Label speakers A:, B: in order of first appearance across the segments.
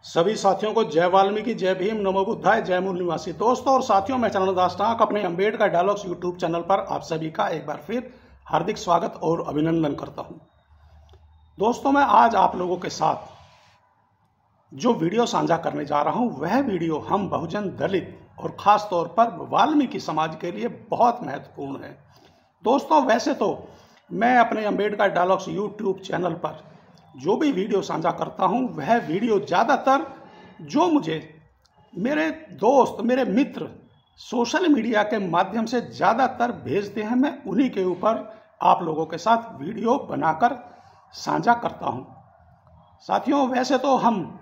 A: सभी साथियों को जय वाल्मीकि, जय भीम, नमो बुद्धाय, जय मूल निवासी। दोस्तों और साथियों, मैं चरण दास टाक अपने अम्बेडकर डायलॉग्स यूट्यूब चैनल पर आप सभी का एक बार फिर हार्दिक स्वागत और अभिनंदन करता हूं। दोस्तों, मैं आज आप लोगों के साथ जो वीडियो साझा करने जा रहा हूं, वह वीडियो हम बहुजन दलित और खास तौर पर वाल्मीकि समाज के लिए बहुत महत्वपूर्ण है। दोस्तों, वैसे तो मैं अपने अम्बेडकर डायलॉग्स यूट्यूब चैनल पर जो भी वीडियो साझा करता हूं, वह वीडियो ज़्यादातर जो मुझे मेरे दोस्त, मेरे मित्र सोशल मीडिया के माध्यम से ज़्यादातर भेजते हैं, मैं उन्हीं के ऊपर आप लोगों के साथ वीडियो बनाकर साझा करता हूं। साथियों, वैसे तो हम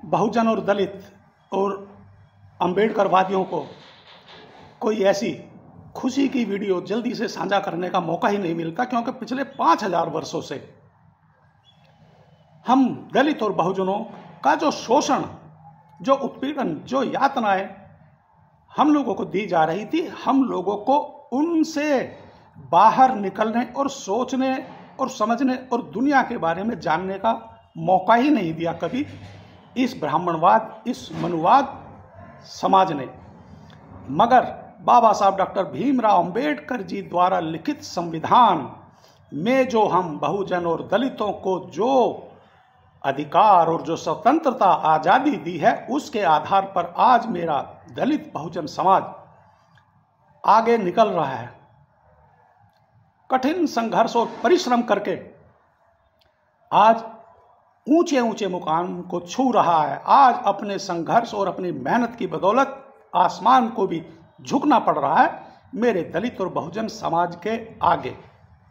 A: बहुजन और दलित और अम्बेडकरवादियों को कोई ऐसी खुशी की वीडियो जल्दी से साझा करने का मौका ही नहीं मिलता, क्योंकि पिछले 5000 वर्षों से हम दलित और बहुजनों का जो शोषण, जो उत्पीड़न, जो यातनाएं हम लोगों को दी जा रही थी, हम लोगों को उनसे बाहर निकलने और सोचने और समझने और दुनिया के बारे में जानने का मौका ही नहीं दिया कभी इस ब्राह्मणवाद, इस मनुवाद समाज ने। मगर बाबा साहब डॉक्टर भीमराव अंबेडकर जी द्वारा लिखित संविधान में जो हम बहुजन और दलितों को जो अधिकार और जो स्वतंत्रता, आजादी दी है, उसके आधार पर आज मेरा दलित बहुजन समाज आगे निकल रहा है। कठिन संघर्ष और परिश्रम करके आज ऊंचे ऊंचे मुकाम को छू रहा है। आज अपने संघर्ष और अपनी मेहनत की बदौलत आसमान को भी झुकना पड़ रहा है मेरे दलित और बहुजन समाज के आगे।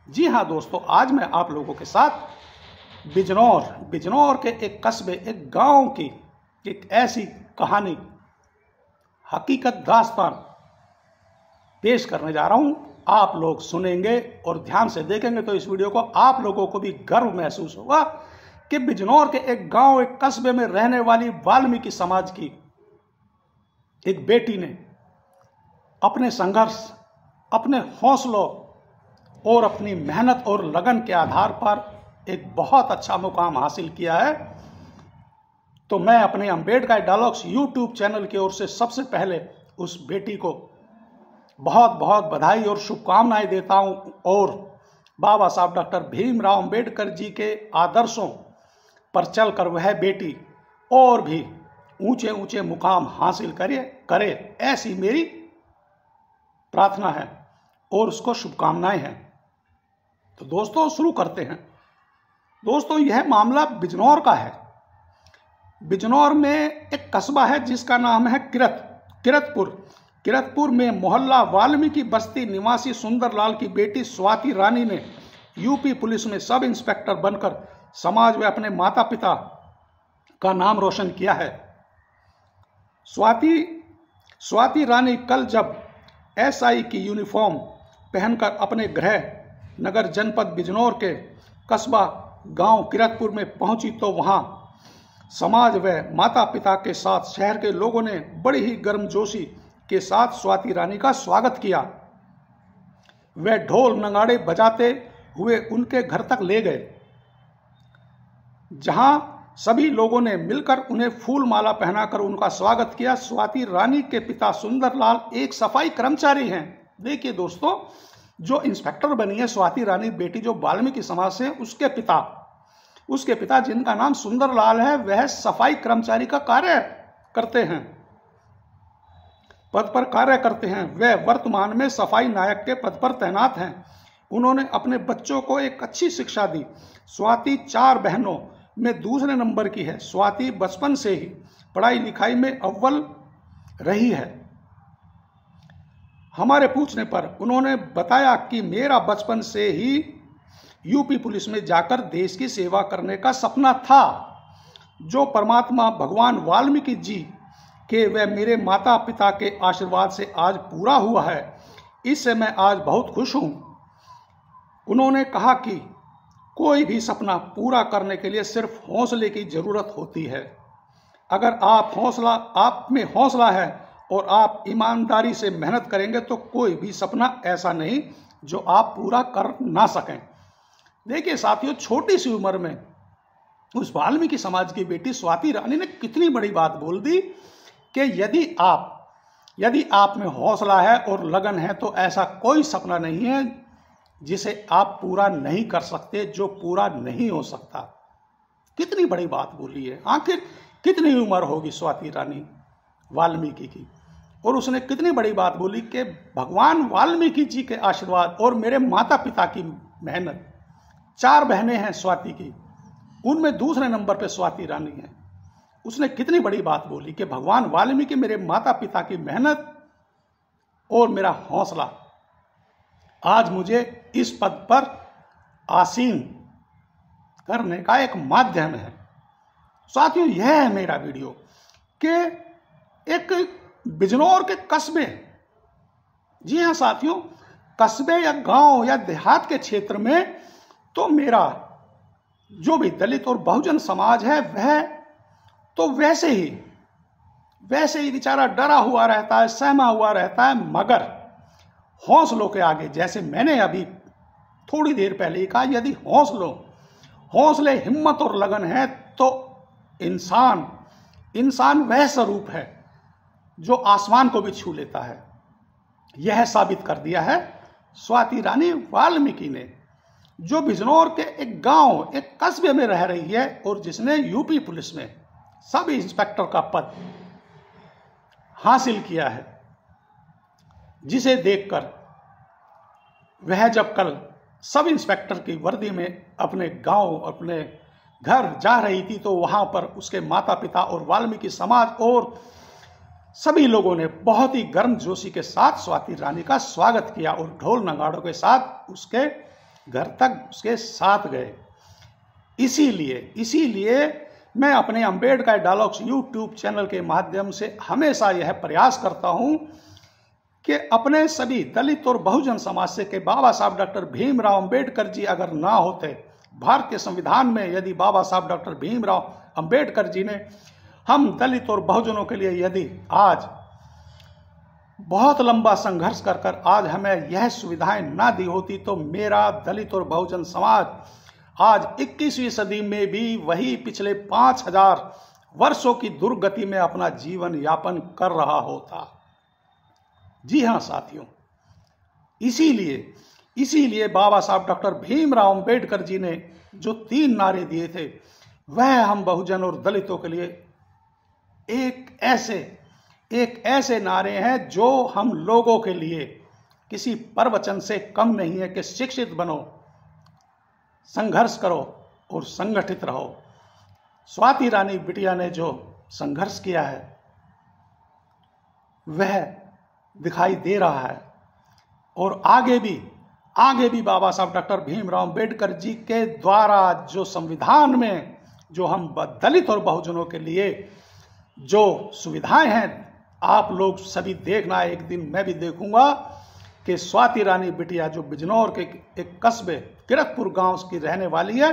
A: जी हाँ दोस्तों, आज मैं आप लोगों के साथ बिजनौर के एक कस्बे, एक गांव की एक ऐसी कहानी, हकीकत, दास्तान पेश करने जा रहा हूं। आप लोग सुनेंगे और ध्यान से देखेंगे तो इस वीडियो को आप लोगों को भी गर्व महसूस होगा कि बिजनौर के एक गांव, एक कस्बे में रहने वाली वाल्मीकि समाज की एक बेटी ने अपने संघर्ष, अपने हौसलों और अपनी मेहनत और लगन के आधार पर एक बहुत अच्छा मुकाम हासिल किया है। तो मैं अपने अम्बेडकर डायलॉग्स यूट्यूब चैनल की ओर से सबसे पहले उस बेटी को बहुत बहुत बधाई और शुभकामनाएं देता हूं, और बाबा साहब डॉक्टर भीमराव अंबेडकर जी के आदर्शों पर चलकर वह बेटी और भी ऊंचे ऊंचे मुकाम हासिल करे, ऐसी मेरी प्रार्थना है और उसको शुभकामनाएं हैं। तो दोस्तों, शुरू करते हैं। दोस्तों, यह मामला बिजनौर का है। बिजनौर में एक कस्बा है जिसका नाम है किरतपुर में मोहल्ला वाल्मीकि बस्ती निवासी सुंदरलाल की बेटी स्वाति रानी ने यूपी पुलिस में सब इंस्पेक्टर बनकर समाज में अपने माता पिता का नाम रोशन किया है। स्वाति रानी कल जब एसआई की यूनिफॉर्म पहनकर अपने गृह नगर जनपद बिजनौर के कस्बा गांव किरतपुर में पहुंची तो वहां समाज व माता पिता के साथ शहर के लोगों ने बड़ी ही गर्मजोशी के साथ स्वाति रानी का स्वागत किया। वे ढोल नगाड़े बजाते हुए उनके घर तक ले गए, जहां सभी लोगों ने मिलकर उन्हें फूल माला पहनाकर उनका स्वागत किया। स्वाति रानी के पिता सुंदरलाल एक सफाई कर्मचारी हैं। देखिए दोस्तों, जो इंस्पेक्टर बनी है स्वाति रानी बेटी, जो वाल्मीकि समाज से, उसके पिता जिनका नाम सुंदरलाल है, वह सफाई कर्मचारी का पद पर कार्य करते हैं। वह वर्तमान में सफाई नायक के पद पर तैनात हैं। उन्होंने अपने बच्चों को एक अच्छी शिक्षा दी। स्वाति 4 बहनों में दूसरे नंबर की है। स्वाति बचपन से ही पढ़ाई लिखाई में अव्वल रही है। हमारे पूछने पर उन्होंने बताया कि मेरा बचपन से ही यूपी पुलिस में जाकर देश की सेवा करने का सपना था, जो परमात्मा भगवान वाल्मीकि जी के व मेरे माता पिता के आशीर्वाद से आज पूरा हुआ है। इससे मैं आज बहुत खुश हूं। उन्होंने कहा कि कोई भी सपना पूरा करने के लिए सिर्फ हौसले की जरूरत होती है। अगर आप में हौसला है और आप ईमानदारी से मेहनत करेंगे तो कोई भी सपना ऐसा नहीं जो आप पूरा कर ना सकें। देखिए साथियों, छोटी सी उम्र में उस वाल्मीकि समाज की बेटी स्वाति रानी ने कितनी बड़ी बात बोल दी कि यदि आप में हौसला है और लगन है तो ऐसा कोई सपना नहीं है जिसे आप पूरा नहीं कर सकते, जो पूरा नहीं हो सकता। कितनी बड़ी बात बोली है। आखिर कितनी उम्र होगी स्वाति रानी वाल्मीकि की, और उसने कितनी बड़ी बात बोली कि भगवान वाल्मीकि जी के आशीर्वाद और मेरे माता पिता की मेहनत, 4 बहनें हैं स्वाति की, उनमें दूसरे नंबर पे स्वाति रानी है। उसने कितनी बड़ी बात बोली कि भगवान वाल्मीकि मेरे माता पिता की मेहनत और मेरा हौसला आज मुझे इस पद पर आसीन करने का एक माध्यम है। साथियों, यह है मेरा वीडियो कि एक बिजनौर के कस्बे, जी हाँ साथियों, कस्बे या गांव या देहात के क्षेत्र में तो मेरा जो भी दलित और बहुजन समाज है वह तो वैसे ही बेचारा डरा हुआ रहता है, सहमा हुआ रहता है, मगर हौसलों के आगे, जैसे मैंने अभी थोड़ी देर पहले कहा, यदि हौसले, हिम्मत और लगन है तो इंसान वह स्वरूप है जो आसमान को भी छू लेता है। यह साबित कर दिया है स्वाति रानी वाल्मीकि ने, जो बिजनौर के एक गांव, एक कस्बे में रह रही है और जिसने यूपी पुलिस में सब इंस्पेक्टर का पद हासिल किया है, जिसे देखकर वह जब कल सब इंस्पेक्टर की वर्दी में अपने गांव, अपने घर जा रही थी तो वहां पर उसके माता पिता और वाल्मीकि समाज और सभी लोगों ने बहुत ही गर्मजोशी के साथ स्वाति रानी का स्वागत किया और ढोल नगाड़ों के साथ उसके घर तक उसके साथ गए। इसीलिए मैं अपने अंबेडकर डायलॉग्स यूट्यूब चैनल के माध्यम से हमेशा यह प्रयास करता हूं कि अपने सभी दलित और बहुजन समाज से के बाबा साहब डॉक्टर भीमराव अंबेडकर जी अगर ना होते, भारतीय संविधान में यदि बाबा साहब डॉक्टर भीमराव अंबेडकर जी ने हम दलित और बहुजनों के लिए यदि आज बहुत लंबा संघर्ष कर आज हमें यह सुविधाएं ना दी होती तो मेरा दलित और बहुजन समाज आज 21वीं सदी में भी वही पिछले 5000 वर्षों की दुर्गति में अपना जीवन यापन कर रहा होता। जी हाँ साथियों, इसीलिए बाबा साहब डॉक्टर भीमराव अंबेडकर जी ने जो 3 नारे दिए थे वह हम बहुजन और दलितों के लिए एक ऐसे नारे हैं जो हम लोगों के लिए किसी प्रवचन से कम नहीं है कि शिक्षित बनो, संघर्ष करो और संगठित रहो। स्वाति रानी बिटिया ने जो संघर्ष किया है वह दिखाई दे रहा है और आगे भी बाबा साहब डॉक्टर भीमराव अंबेडकर जी के द्वारा जो संविधान में जो हम दलित और बहुजनों के लिए जो सुविधाएं हैं, आप लोग सभी देखना, एक दिन मैं भी देखूंगा कि स्वाति रानी बिटिया जो बिजनौर के एक कस्बे किरतपुर गांव की रहने वाली है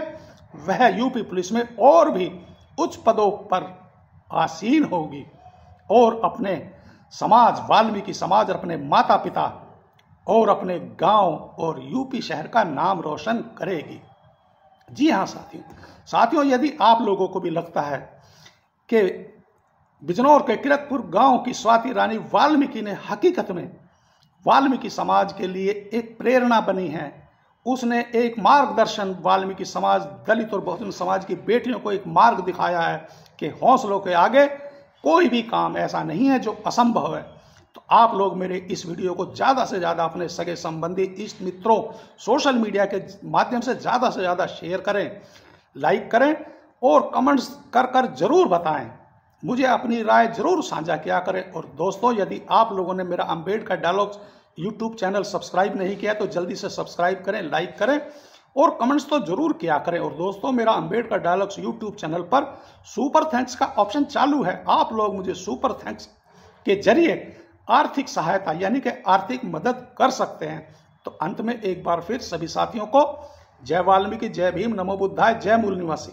A: वह यूपी पुलिस में और भी उच्च पदों पर आसीन होगी और अपने समाज, वाल्मीकि समाज, अपने माता पिता और अपने गांव और यूपी शहर का नाम रोशन करेगी। जी हाँ साथियों, यदि आप लोगों को भी लगता है कि बिजनौर के किरतपुर गांव की स्वाति रानी वाल्मीकि ने हकीकत में वाल्मीकि समाज के लिए एक प्रेरणा बनी है, उसने एक मार्गदर्शन, वाल्मीकि समाज, दलित और बहुजन समाज की बेटियों को एक मार्ग दिखाया है कि हौसलों के आगे कोई भी काम ऐसा नहीं है जो असंभव है। तो आप लोग मेरे इस वीडियो को ज़्यादा से ज़्यादा अपने सगे संबंधी, इष्ट मित्रों, सोशल मीडिया के माध्यम से ज़्यादा शेयर करें, लाइक करें और कमेंट्स कर जरूर बताएं, मुझे अपनी राय जरूर साझा किया करें। और दोस्तों, यदि आप लोगों ने मेरा Ambedkar dialogues YouTube channel subscribe नहीं किया तो जल्दी से सब्सक्राइब करें, लाइक करें और कमेंट्स तो जरूर किया करें। और दोस्तों, मेरा अंबेडकर डायलॉग्स यूट्यूब चैनल पर सुपर थैंक्स का ऑप्शन चालू है। आप लोग मुझे सुपर थैंक्स के जरिए आर्थिक सहायता यानी कि आर्थिक मदद कर सकते हैं। तो अंत में एक बार फिर सभी साथियों को जय वाल्मीकि, जय भीम, नमो बुद्धाय, जय मूल निवासी।